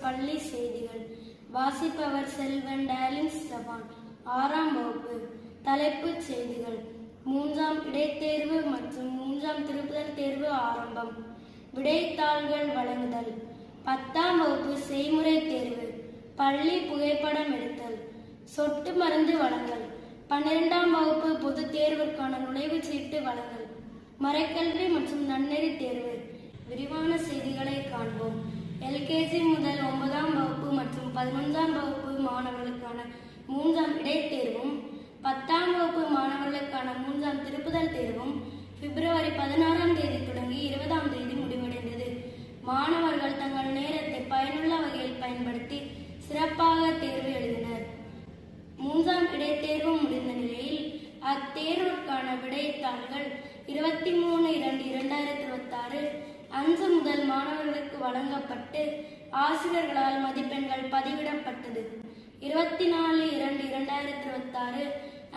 பள்ளி செய்திகள். வாசிப்பவர் செல்வன் டார்லிங் ஸ்டெபான். 6ஆம் வகுப்பு. தலைப்புச் செய்திகள். 3ஆம் இடைத்தேர்வு மற்றும் 3ஆம் திருப்புதல் தேர்வு ஆரம்பம். விடைத்தாள்கள் வழங்குதல். 10ஆம் வகுப்பு செய்முறை தேர்வு. பள்ளி புகைப்படம் எடுத்தல். சொட்டு மருந்து வழங்கல். 12ஆம் வகுப்பு பொதுத் தேர்விற்கான நுழைவுச் சீட்டு வழங்கல். மறைக்கல்வி மற்றும் நன்னெறி தேர்வு. விரிவான செய்திகளை காண்போம். LKG முதல் 9ஆம் வகுப்பு மற்றும் 11ஆம் வகுப்பு மாணவர்களுக்கான 3ஆம் இடைத்தேர்வும் 10ஆம் வகுப்பு மாணவர்களுக்கான 3ஆம் திருப்புதல் தேர்வும் பிப்ரவரி 16ஆம் தேதி தொடங்கி 20ஆம் தேதி முடிவடைந்தது. மாணவர்கள் தங்கள் நேரத்தை பயனுள்ள வகையில் பயன்படுத்தி சிறப்பாக தேர்வு எழுதினர். 3ஆம் இடைத்தேர்வு முடிந்த நிலையில் அத்தேர்வுக்கான விடைத்தாள்கள் 23/2/2026 அன்று முதல் மாணவர்களுக்கு வழங்கப்பட்டு ஆசிரியர்களால் மதிப்பெண்கள் பதிவிடப்பட்டது. 24/2/2026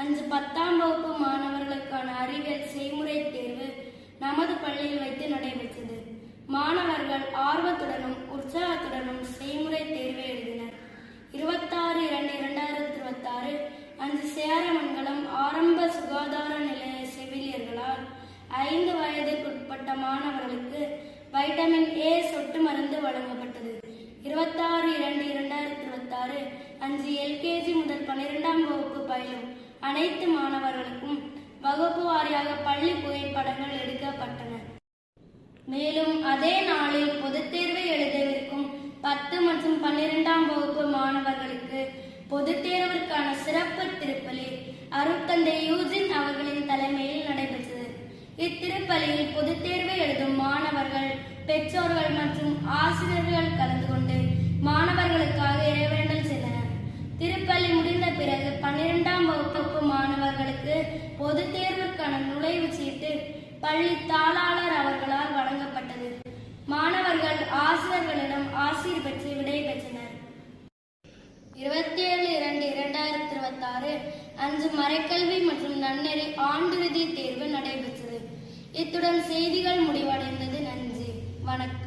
அன்று 10ஆம் வகுப்பு மாணவர்களுக்கான அறிவியல் செய்முறை தேர்வு நமது பள்ளியில் வைத்து நடைபெற்றது. மாணவர்கள் ஆர்வத்துடனும் உற்சாகத்துடனும் செய்முறை தேர்வை எழுதினர். 26/2/2026 அன்று சேரமங்கலம் ஆரம்ப சுகாதார நிலைய செவிலியர்களால் 5 வயதுக்குட்பட்ட மாணவர்களுக்கு வைட்டமின் A சொட்டு மருந்து வழங்கப்பட்டது. 26/2/2026 அன்று LKG முதல் 12ஆம் வகுப்பு பயிலும் அனைத்து மாணவர்களுக்கும் வகுப்பு வாரியாக பள்ளி புகைப்படங்கள் எடுக்கப்பட்டன. மேலும் அதே நாளில் பொதுத் தேர்வை எழுதவிருக்கும் 10 மற்றும் 12ஆம் வகுப்பு மாணவர்களுக்கு பொதுத் தேர்விற்கான சிறப்பு திருப்பலி அருட்தந்தை யூஜின் அவர்களின் தலைமையில் நடைபெற்றது. இத்திருப்பலியில் பொதுத் தேர்வை எழுதும் மாணவர்கள், பெற்றோர்கள் மற்றும் ஆசிரியர்கள் கலந்து கொண்டு மாணவர்களுக்காக இறைவேண்டல் செய்தனர். திருப்பலி முடிந்த பிறகு 12ஆம் வகுப்பு மாணவர்களுக்கு பொதுத் தேர்விற்கான நுழைவுச் சீட்டு பள்ளி தாளாளர் அவர்களால் வழங்கப்பட்டது. மாணவர்கள் ஆசிரியர்களிடம் ஆசீர் பெற்று விடை பெற்றனர். 27/2/2026 அன்று மறைக்கல்வி மற்றும் நன்னெறி ஆண்டிறுதி தேர்வு நடைபெற்றது. இத்துடன் செய்திகள் முடிவடைந்தது. நன்றி, வணக்கம்.